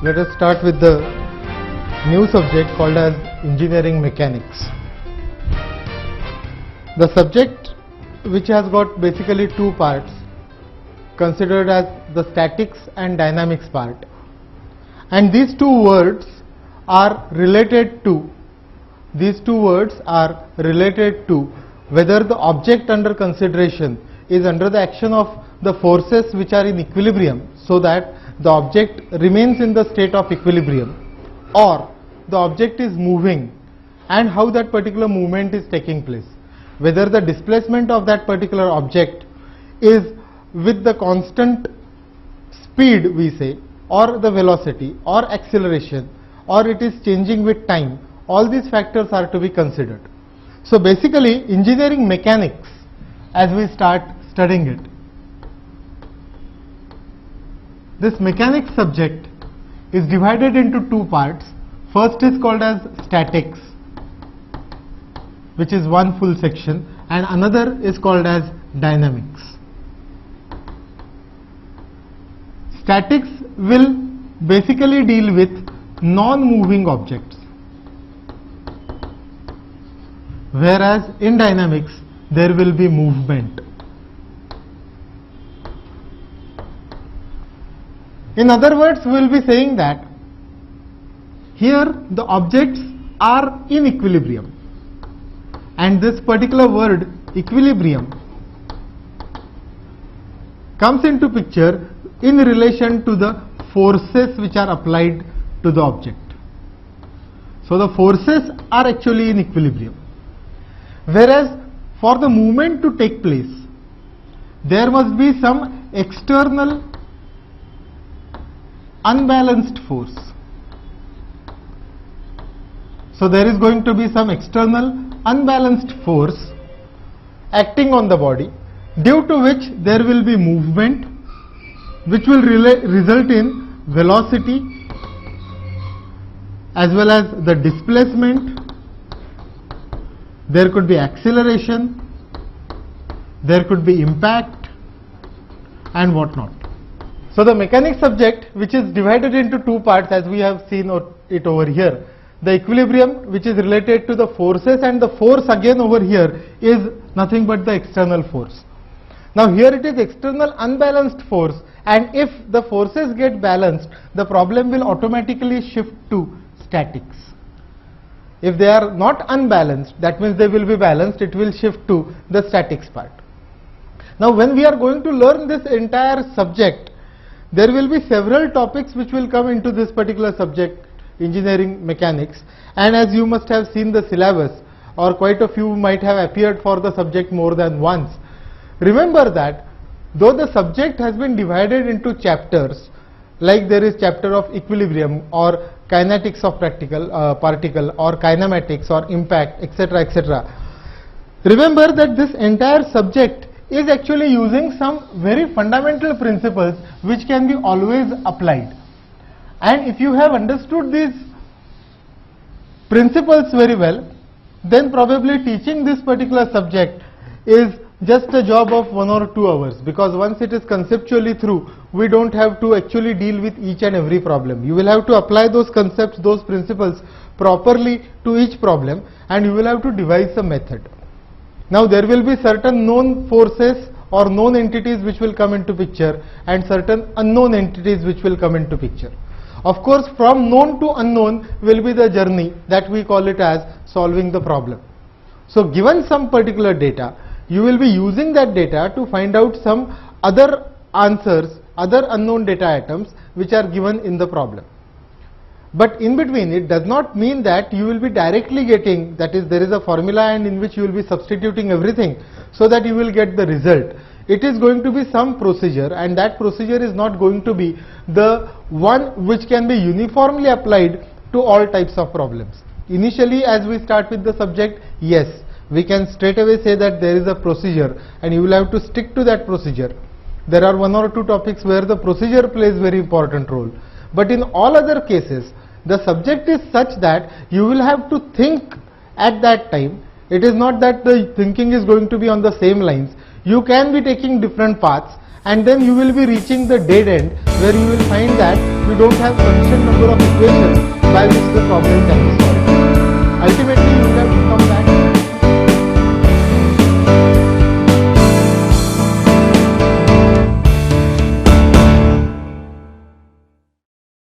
Let us start with the new subject called as engineering mechanics. The subject, which has got basically two parts, considered as the statics and dynamics part, and these two words are related to whether the object under consideration is under the action of the forces which are in equilibrium, so that the object remains in the state of equilibrium, or the object is moving and how that particular movement is taking place, whether the displacement of that particular object is with the constant speed, we say, or the velocity or acceleration, or it is changing with time. All these factors are to be considered. So basically, engineering mechanics, as we start studying it, this mechanics subject is divided into two parts. First is called as statics, which is one full section, and another is called as dynamics. Statics will basically deal with non-moving objects, whereas in dynamics there will be movement. In other words, we will be saying that here the objects are in equilibrium, and this particular word equilibrium comes into picture in relation to the forces which are applied to the object. So the forces are actually in equilibrium, whereas for the movement to take place there must be some external unbalanced force. So there is going to be some external unbalanced force acting on the body, due to which there will be movement, which will result in velocity as well as the displacement. There could be acceleration, there could be impact and whatnot. So the mechanics subject, which is divided into two parts, as we have seen it over here, the equilibrium, which is related to the forces, and the force again over here is nothing but the external force. Now here it is external unbalanced force, and if the forces get balanced, the problem will automatically shift to statics. If they are not unbalanced, that means they will be balanced, it will shift to the statics part. Now when we are going to learn this entire subject, there will be several topics which will come into this particular subject, engineering mechanics, and as you must have seen the syllabus, or quite a few might have appeared for the subject more than once. Remember that though the subject has been divided into chapters, like there is chapter of equilibrium or kinetics of particle or kinematics or impact, etc., etc. Remember that this entire subject is actually using some very fundamental principles which can be always applied. And if you have understood these principles very well, then probably teaching this particular subject is just a job of 1 or 2 hours, because once it is conceptually through, we don't have to actually deal with each and every problem. You will have to apply those concepts, those principles properly to each problem, and you will have to devise a method. Now there will be certain known forces or known entities which will come into picture, and certain unknown entities which will come into picture. Of course, from known to unknown will be the journey that we call it as solving the problem. So given some particular data, you will be using that data to find out some other answers, other unknown data items which are given in the problem. But in between, it does not mean that you will be directly getting, that is, there is a formula and in which you will be substituting everything so that you will get the result. It is going to be some procedure, and that procedure is not going to be the one which can be uniformly applied to all types of problems. Initially, as we start with the subject, yes, we can straight away say that there is a procedure and you will have to stick to that procedure. There are 1 or 2 topics where the procedure plays very important role. But in all other cases, the subject is such that you will have to think at that time. It is not that the thinking is going to be on the same lines. You can be taking different paths, and then you will be reaching the dead end where you will find that you don't have sufficient number of equations by which the problem can be solved.